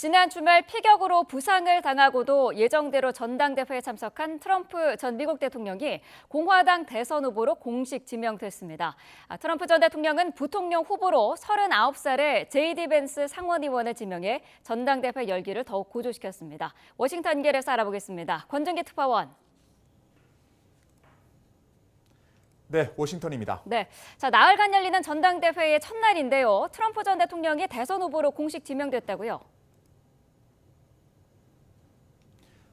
지난 주말 피격으로 부상을 당하고도 예정대로 전당대회에 참석한 트럼프 전 미국 대통령이 공화당 대선 후보로 공식 지명됐습니다. 트럼프 전 대통령은 부통령 후보로 39살의 JD 벤스 상원의원을 지명해 전당대회 열기를 더욱 고조시켰습니다. 워싱턴 연결해서 알아보겠습니다. 권준기 특파원. 네, 워싱턴입니다. 네, 나흘간 열리는 전당대회의 첫날인데요. 트럼프 전 대통령이 대선 후보로 공식 지명됐다고요?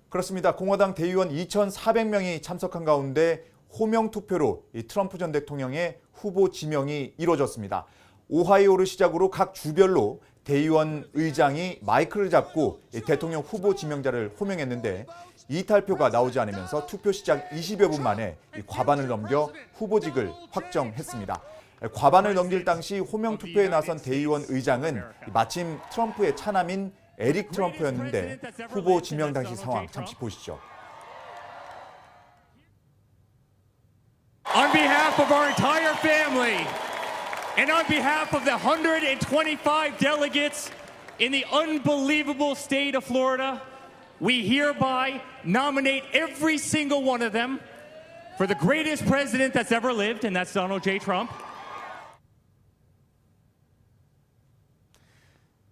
그렇습니다. 공화당 대의원 2,400명이 참석한 가운데 호명 투표로 트럼프 전 대통령의 후보 지명이 이루어졌습니다. 오하이오를 시작으로 각 주별로 대의원 의장이 마이크를 잡고 대통령 후보 지명자를 호명했는데 이탈표가 나오지 않으면서 투표 시작 20여 분 만에 과반을 넘겨 후보직을 확정했습니다. 과반을 넘길 당시 호명 투표에 나선 대의원 의장은 마침 트럼프의 차남인 에릭 트럼프였는데 후보 지명 당시 상황 잠시 보시죠. On behalf of our entire family and on behalf of the 125 delegates in the unbelievable state of Florida, we hereby nominate every single one of them for the greatest president that's ever lived, and that's Donald J. Trump.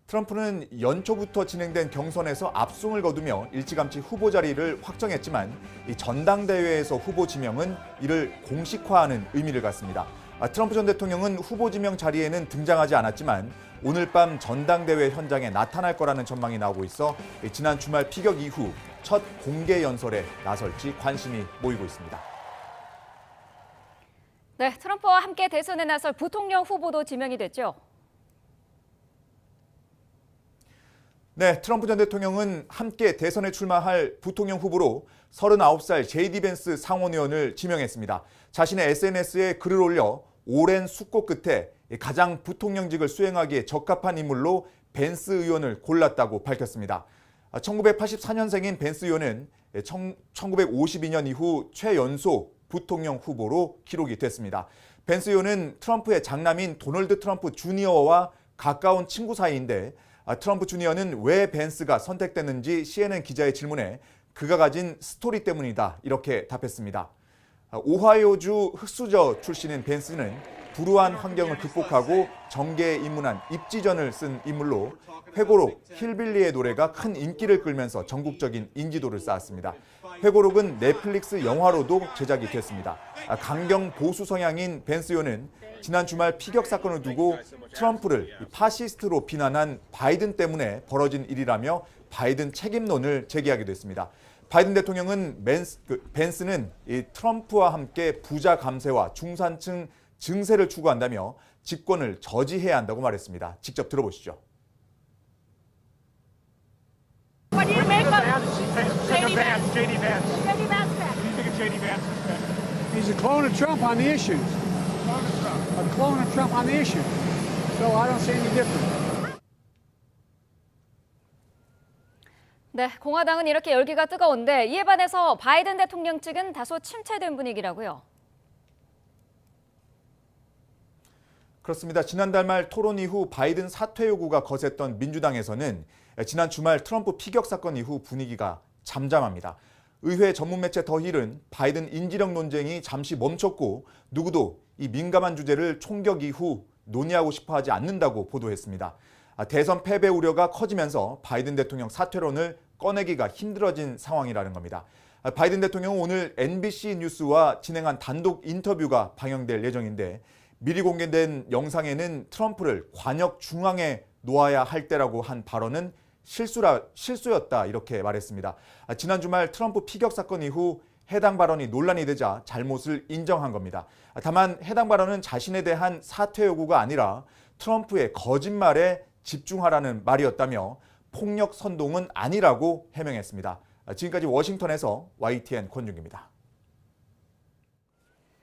트럼프는 연초부터 진행된 경선에서 압승을 거두며 일찌감치 후보 자리를 확정했지만 이 전당대회에서 후보 지명은 이를 공식화하는 의미를 갖습니다. 트럼프 전 대통령은 후보 지명 자리에는 등장하지 않았지만 오늘 밤 전당대회 현장에 나타날 거라는 전망이 나오고 있어 지난 주말 피격 이후 첫 공개 연설에 나설지 관심이 모이고 있습니다. 네, 트럼프와 함께 대선에 나설 부통령 후보도 지명이 됐죠. 네, 트럼프 전 대통령은 함께 대선에 출마할 부통령 후보로 39살 JD 벤스 상원의원을 지명했습니다. 자신의 SNS에 글을 올려 오랜 숙고 끝에 가장 부통령직을 수행하기에 적합한 인물로 벤스 의원을 골랐다고 밝혔습니다. 1984년생인 벤스 의원은 1952년 이후 최연소 부통령 후보로 기록이 됐습니다. 벤스 의원은 트럼프의 장남인 도널드 트럼프 주니어와 가까운 친구 사이인데 트럼프 주니어는 왜 벤스가 선택됐는지 CNN 기자의 질문에 그가 가진 스토리 때문이다 이렇게 답했습니다. 오하이오주 흑수저 출신인 벤스는 불우한 환경을 극복하고 정계에 입문한 입지전을 쓴 인물로 회고록 힐빌리의 노래가 큰 인기를 끌면서 전국적인 인지도를 쌓았습니다. 회고록은 넷플릭스 영화로도 제작이 됐습니다. 강경 보수 성향인 벤스 의원은 지난 주말 피격 사건을 두고 트럼프를 파시스트로 비난한 바이든 때문에 벌어진 일이라며 바이든 책임론을 제기하기도 했습니다. 바이든 대통령은 벤스는 트럼프와 함께 부자 감세와 중산층 증세를 추구한다며 집권을 저지해야 한다고 말했습니다. 직접 들어보시죠. What do you make of JD Vance? JD Vance. JD Vance? What do you think of JD Vance? He's a clone of Trump on the issues. A clone of Trump on the issues. So I don't see any difference. 네, 공화당은 이렇게 열기가 뜨거운데 이에 반해서 바이든 대통령 측은 다소 침체된 분위기라고요. 그렇습니다. 지난달 말 토론 이후 바이든 사퇴 요구가 거셌던 민주당에서는 지난 주말 트럼프 피격 사건 이후 분위기가 잠잠합니다. 의회 전문 매체 더 힐은 바이든 인지력 논쟁이 잠시 멈췄고 누구도 이 민감한 주제를 총격 이후 논의하고 싶어 하지 않는다고 보도했습니다. 대선 패배 우려가 커지면서 바이든 대통령 사퇴론을 꺼내기가 힘들어진 상황이라는 겁니다. 바이든 대통령은 오늘 NBC 뉴스와 진행한 단독 인터뷰가 방영될 예정인데 미리 공개된 영상에는 트럼프를 관역 중앙에 놓아야 할 때라고 한 발언은 실수였다 이렇게 말했습니다. 지난 주말 트럼프 피격 사건 이후 해당 발언이 논란이 되자 잘못을 인정한 겁니다. 다만 해당 발언은 자신에 대한 사퇴 요구가 아니라 트럼프의 거짓말에 집중하라는 말이었다며 폭력 선동은 아니라고 해명했습니다. 지금까지 워싱턴에서 YTN 권준기입니다.